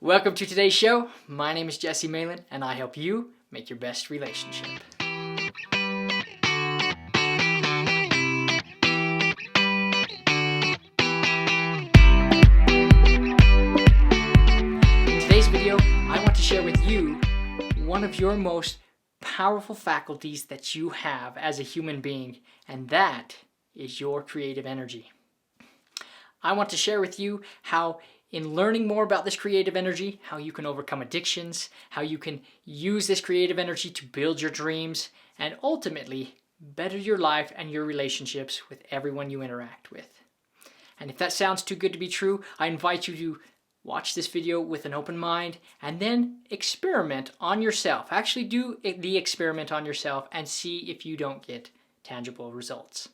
Welcome to today's show. My name is Jesse Malin, and I help you make your best relationship. In today's video, I want to share with you one of your most powerful faculties that you have as a human being, and that is your creative energy. I want to share with you how in learning more about this creative energy, how you can overcome addictions, how you can use this creative energy to build your dreams, and ultimately better your life and your relationships with everyone you interact with. And if that sounds too good to be true, I invite you to watch this video with an open mind and then experiment on yourself. Actually do the experiment on yourself and see if you don't get tangible results.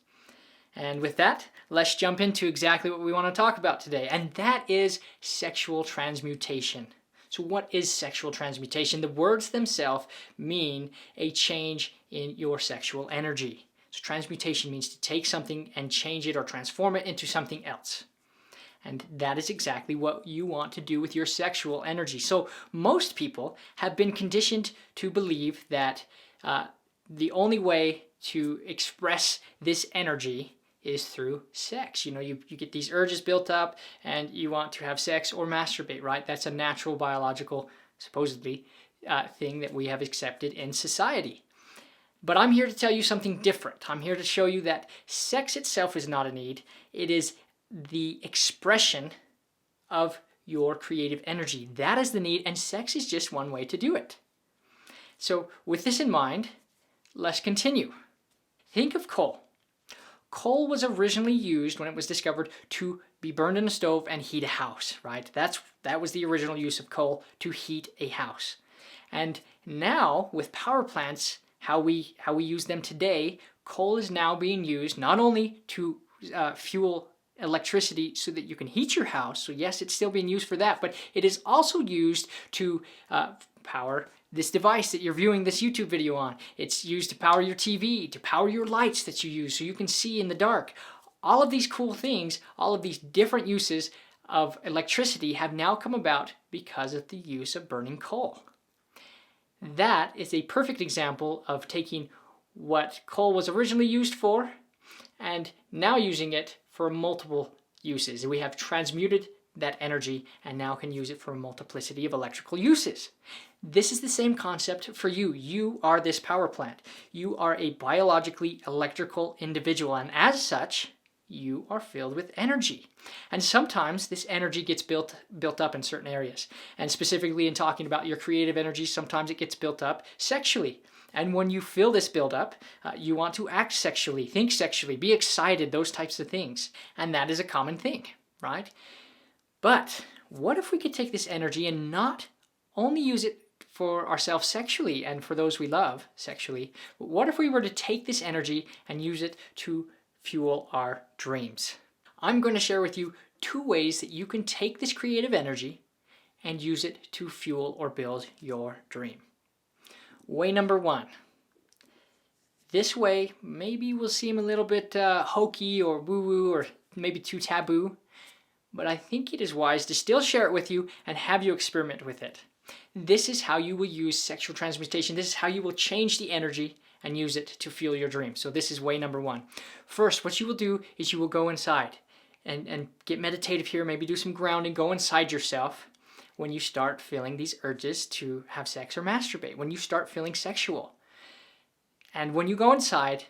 And with that, let's jump into exactly what we want to talk about today, and that is sexual transmutation. So what is sexual transmutation? The words themselves mean a change in your sexual energy. So transmutation means to take something and change it or transform it into something else. And that is exactly what you want to do with your sexual energy. So most people have been conditioned to believe that the only way to express this energy is through sex. You get these urges built up and you want to have sex or masturbate, right? That's a natural biological, supposedly, thing that we have accepted in society. But I'm here to tell you something different. I'm here to show you that sex itself is not a need. It is the expression of your creative energy. That is the need, and sex is just one way to do it. So with this in mind, let's continue. Think of coal. Coal was originally used when it was discovered to be burned in a stove and heat a house, right? That was the original use of coal, to heat a house. And now with power plants, how we use them today, coal is now being used not only to fuel electricity so that you can heat your house. So yes, it's still being used for that, but it is also used to power this device that you're viewing this YouTube video on. It's used to power your TV, to power your lights that you use so you can see in the dark. All of these cool things, all of these different uses of electricity have now come about because of the use of burning coal. That is a perfect example of taking what coal was originally used for and now using it for multiple uses. We have transmuted that energy and now can use it for a multiplicity of electrical uses. This is the same concept for you. You are this power plant. You are a biologically electrical individual, and as such, you are filled with energy. And sometimes this energy gets built up in certain areas. And specifically in talking about your creative energy, sometimes it gets built up sexually. And when you feel this buildup, you want to act sexually, think sexually, be excited, those types of things. And that is a common thing, right? But what if we could take this energy and not only use it for ourselves sexually and for those we love sexually, but what if we were to take this energy and use it to fuel our dreams? I'm going to share with you 2 ways that you can take this creative energy and use it to fuel or build your dream. Way number 1. This way maybe will seem a little bit hokey or woo-woo or maybe too taboo, but I think it is wise to still share it with you and have you experiment with it. This is how you will use sexual transmutation. This is how you will change the energy and use it to fuel your dreams. So this is way number 1. First, what you will do is you will go inside and get meditative here, maybe do some grounding, go inside yourself when you start feeling these urges to have sex or masturbate, when you start feeling sexual. And when you go inside,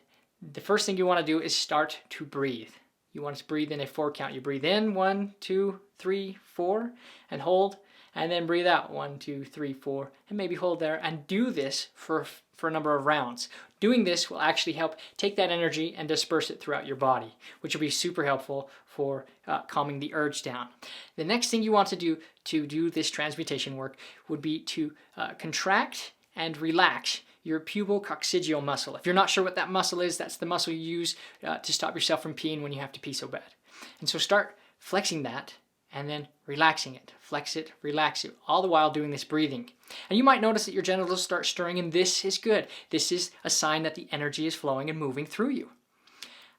the first thing you want to do is start to breathe. You want to breathe in a 4 count. You breathe in 1, 2, 3, 4, and hold, and then breathe out 1, 2, 3, 4, and maybe hold there, and do this for a number of rounds. Doing this will actually help take that energy and disperse it throughout your body, which will be super helpful for calming the urge down. The next thing you want to do this transmutation work would be to contract and relax your pubococcygeal muscle. If you're not sure what that muscle is, that's the muscle you use to stop yourself from peeing when you have to pee so bad. And so start flexing that and then relaxing it. Flex it, relax it, all the while doing this breathing. And you might notice that your genitals start stirring, and this is good. This is a sign that the energy is flowing and moving through you.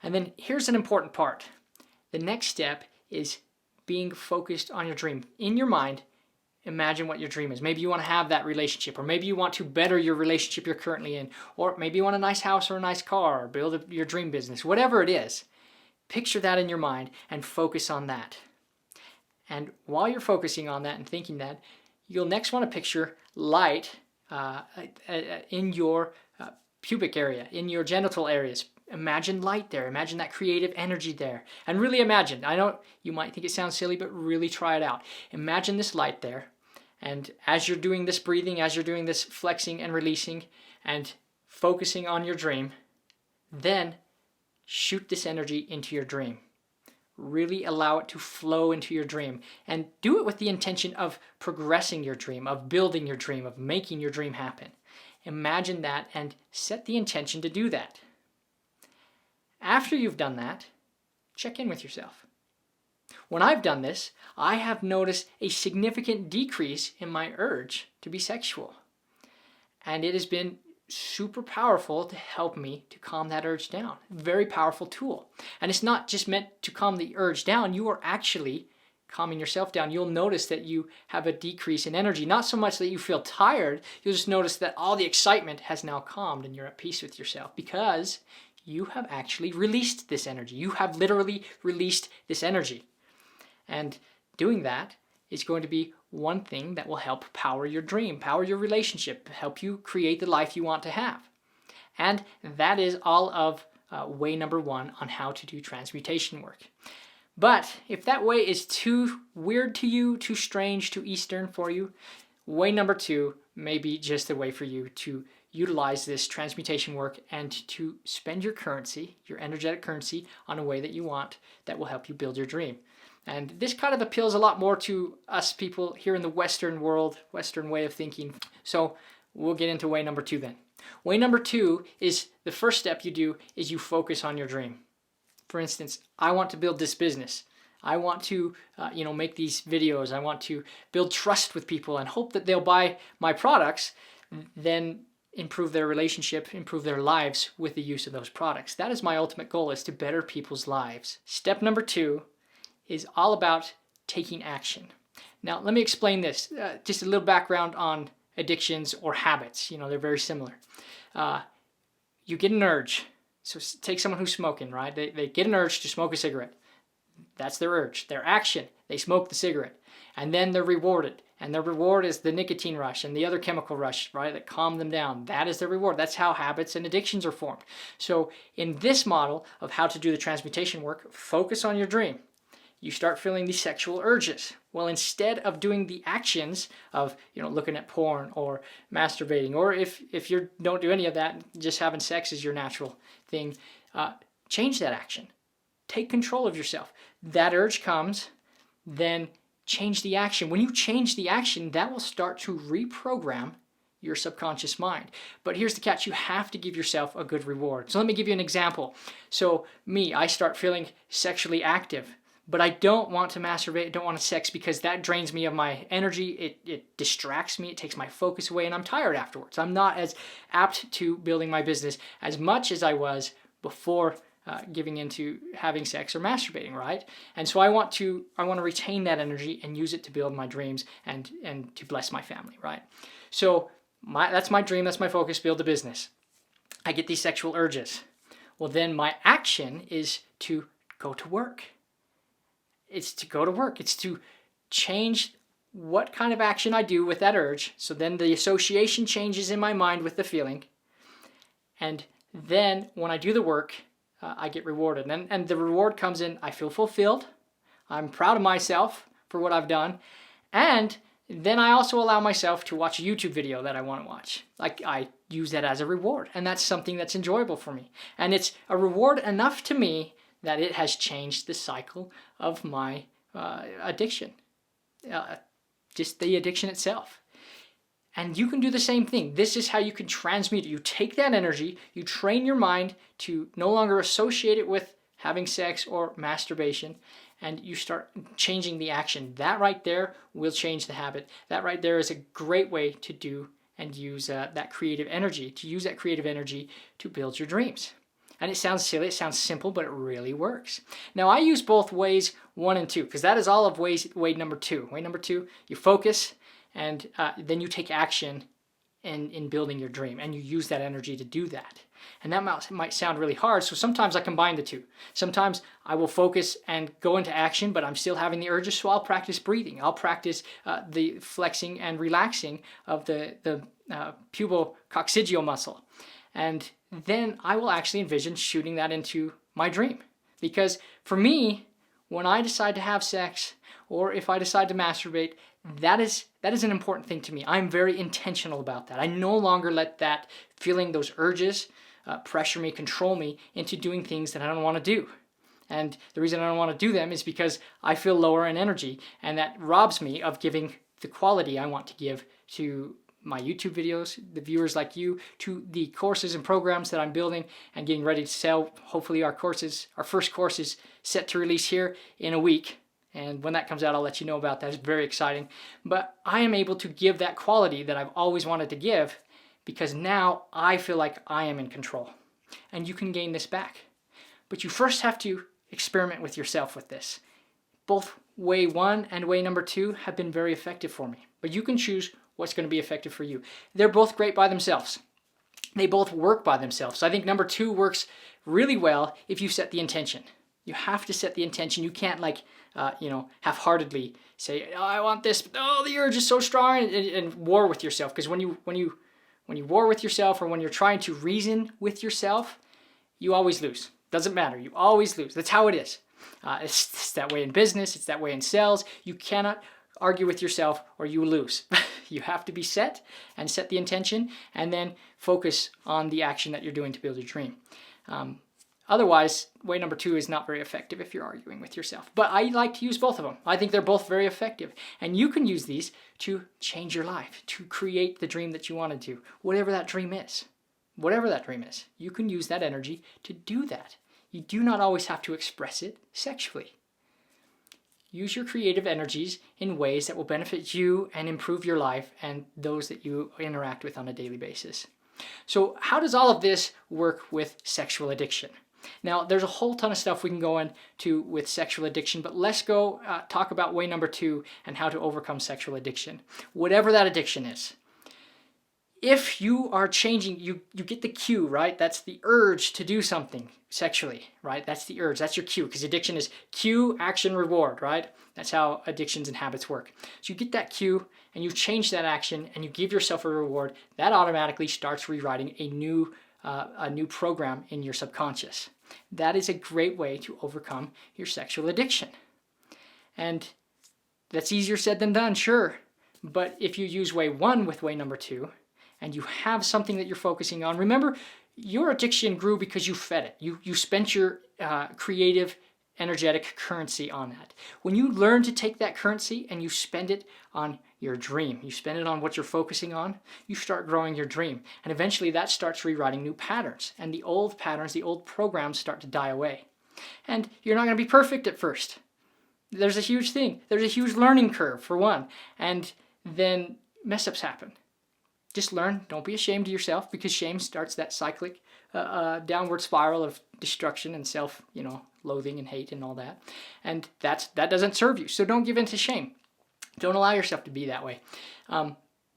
And then here's an important part. The next step is being focused on your dream in your mind imagine what your dream is. Maybe you want to have that relationship, or maybe you want to better your relationship you're currently in, or maybe you want a nice house or a nice car, or build your dream business. Whatever it is, picture that in your mind and focus on that. And while you're focusing on that and thinking that, you'll next want to picture light in your pubic area, in your genital areas. Imagine light there. Imagine that creative energy there. And really imagine. I know you might think it sounds silly, but really try it out. Imagine this light there. And as you're doing this breathing, as you're doing this flexing and releasing and focusing on your dream, then shoot this energy into your dream. Really allow it to flow into your dream. And do it with the intention of progressing your dream, of building your dream, of making your dream happen. Imagine that and set the intention to do that. After you've done that, check in with yourself. When I've done this, I have noticed a significant decrease in my urge to be sexual. And it has been super powerful to help me to calm that urge down. Very powerful tool. And it's not just meant to calm the urge down, you are actually calming yourself down. You'll notice that you have a decrease in energy. Not so much that you feel tired, you'll just notice that all the excitement has now calmed and you're at peace with yourself because you have actually released this energy. You have literally released this energy. And doing that is going to be one thing that will help power your dream, power your relationship, help you create the life you want to have. And that is all of way number 1 on how to do transmutation work. But if that way is too weird to you, too strange, too Eastern for you, way number 2 may be just a way for you to utilize this transmutation work and to spend your currency, your energetic currency, on a way that you want that will help you build your dream. And this kind of appeals a lot more to us people here in the Western world, Western way of thinking. So we'll get into way number 2 then. Way number 2 is the first step you do is you focus on your dream. For instance, I want to build this business. I want to, make these videos. I want to build trust with people and hope that they'll buy my products, then improve their relationship, improve their lives with the use of those products. That is my ultimate goal, is to better people's lives. Step number 2 is all about taking action. Now, let me explain this. Just a little background on addictions or habits. They're very similar. You get an urge. So take someone who's smoking, right? They get an urge to smoke a cigarette. That's their urge. Their action, they smoke the cigarette. And then they're rewarded. And their reward is the nicotine rush and the other chemical rush, right, that calm them down. That is their reward. That's how habits and addictions are formed. So in this model of how to do the transmutation work, focus on your dream. You start feeling these sexual urges. Well, instead of doing the actions of, looking at porn or masturbating, or if you don't do any of that, just having sex is your natural thing, change that action. Take control of yourself. That urge comes, then change the action. When you change the action, that will start to reprogram your subconscious mind. But here's the catch. You have to give yourself a good reward. So let me give you an example. So I start feeling sexually active, but I don't want to masturbate, don't want to sex because that drains me of my energy. It distracts me. It takes my focus away and I'm tired afterwards. I'm not as apt to building my business as much as I was before giving into having sex or masturbating, right? And so I want to retain that energy and use it to build my dreams and to bless my family, right? So that's my dream, that's my focus, build a business. I get these sexual urges. Well, then my action is to go to work. It's to go to work. It's to change what kind of action I do with that urge. So then the association changes in my mind with the feeling. And then when I do the work, I get rewarded. And the reward comes in, I feel fulfilled. I'm proud of myself for what I've done. And then I also allow myself to watch a YouTube video that I want to watch. Like, I use that as a reward. And that's something that's enjoyable for me. And it's a reward enough to me that it has changed the cycle of my addiction. Just the addiction itself. And you can do the same thing. This is how you can transmute it. You take that energy, you train your mind to no longer associate it with having sex or masturbation, and you start changing the action. That right there will change the habit. That right there is a great way to do and use that creative energy, to build your dreams. And it sounds silly, it sounds simple, but it really works. Now, I use both ways 1 and 2, because that is all of way number 2. Way number 2, you focus, and then you take action in building your dream, and you use that energy to do that. And that might sound really hard, so sometimes I combine the two. Sometimes I will focus and go into action, but I'm still having the urges, so I'll practice breathing. I'll practice the flexing and relaxing of the pubococcygeal muscle. And then I will actually envision shooting that into my dream. Because for me, when I decide to have sex, or if I decide to masturbate, that is an important thing to me. I'm very intentional about that. I no longer let that feeling, those urges, pressure me, control me into doing things that I don't want to do. And the reason I don't want to do them is because I feel lower in energy, and that robs me of giving the quality I want to give to my YouTube videos, the viewers like you, to the courses and programs that I'm building and getting ready to sell. Hopefully our first course is set to release here in a week. And when that comes out, I'll let you know about that. It's very exciting. But I am able to give that quality that I've always wanted to give, because now I feel like I am in control. And you can gain this back. But you first have to experiment with yourself with this. Both way 1 and way number 2 have been very effective for me. But you can choose what's going to be effective for you. They're both great by themselves. They both work by themselves. So I think number 2 works really well if you set the intention. You have to set the intention. You can't half-heartedly say, oh, I want this, but oh, the urge is so strong, and war with yourself. Because when you war with yourself, or when you're trying to reason with yourself, you always lose. Doesn't matter. You always lose. That's how it is. It's that way in business. It's that way in sales. You cannot argue with yourself or you lose. You have to be set the intention, and then focus on the action that you're doing to build your dream. Otherwise, way number 2 is not very effective if you're arguing with yourself. But I like to use both of them. I think they're both very effective. And you can use these to change your life, to create the dream that you want to do, whatever that dream is. Whatever that dream is, you can use that energy to do that. You do not always have to express it sexually. Use your creative energies in ways that will benefit you and improve your life and those that you interact with on a daily basis. So how does all of this work with sexual addiction? Now, there's a whole ton of stuff we can go into with sexual addiction, but let's go talk about way number 2 and how to overcome sexual addiction. Whatever that addiction is. If you are changing, you get the cue, right? That's the urge to do something sexually, right? That's the urge. That's your cue, because addiction is cue, action, reward, right? That's how addictions and habits work. So you get that cue and you change that action and you give yourself a reward. That automatically starts rewriting a new program in your subconscious. That is a great way to overcome your sexual addiction. And that's easier said than done, sure. But if you use way 1 with way number 2, and you have something that you're focusing on, remember, your addiction grew because you fed it. You spent your creative, energetic currency on that. When you learn to take that currency and you spend it on your dream, you spend it on what you're focusing on, you start growing your dream. And eventually that starts rewriting new patterns. And the old patterns, the old programs start to die away. And you're not going to be perfect at first. There's a huge thing. There's a huge learning curve, for one. And then mess-ups happen. Just learn. Don't be ashamed of yourself, because shame starts that cyclic downward spiral of destruction and self-loathing and hate and all that. And that doesn't serve you. So don't give in to shame. Don't allow yourself to be that way.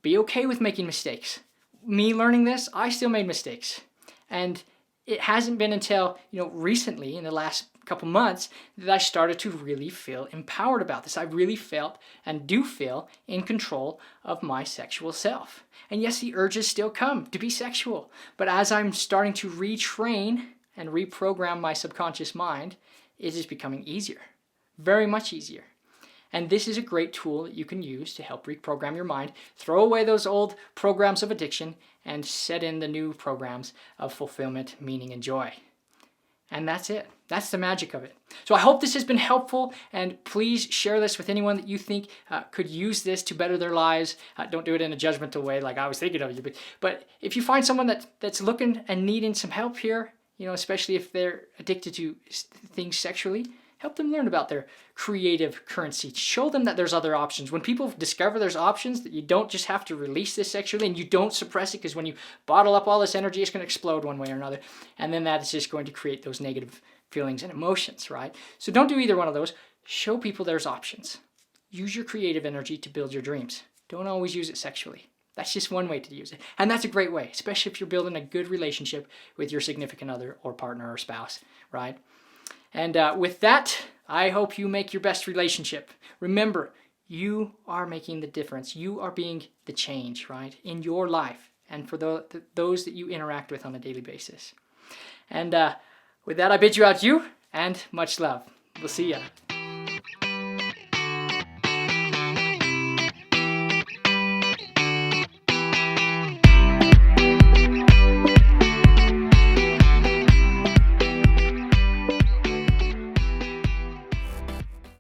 Be okay with making mistakes. Me learning this, I still made mistakes. And it hasn't been until, recently, in the last couple months, that I started to really feel empowered about this. I really felt and do feel in control of my sexual self. And yes, the urges still come to be sexual. But as I'm starting to retrain and reprogram my subconscious mind, it is becoming easier. Very much easier. And this is a great tool that you can use to help reprogram your mind. Throw away those old programs of addiction and set in the new programs of fulfillment, meaning, and joy. And that's it. That's the magic of it. So I hope this has been helpful, and please share this with anyone that you think could use this to better their lives. Don't do it in a judgmental way like I was thinking of you. But if you find someone that's looking and needing some help here, especially if they're addicted to things sexually, help them learn about their creative currency. Show them that there's other options. When people discover there's options, that you don't just have to release this sexually, and you don't suppress it, because when you bottle up all this energy, it's going to explode one way or another. And then that is just going to create those negative feelings and emotions, right? So don't do either one of those. Show people there's options. Use your creative energy to build your dreams. Don't always use it sexually. That's just one way to use it. And that's a great way, especially if you're building a good relationship with your significant other or partner or spouse, right? And with that, I hope you make your best relationship. Remember, you are making the difference. You are being the change, right, in your life and for those that you interact with on a daily basis. And with that, I bid you adieu and much love. We'll see ya.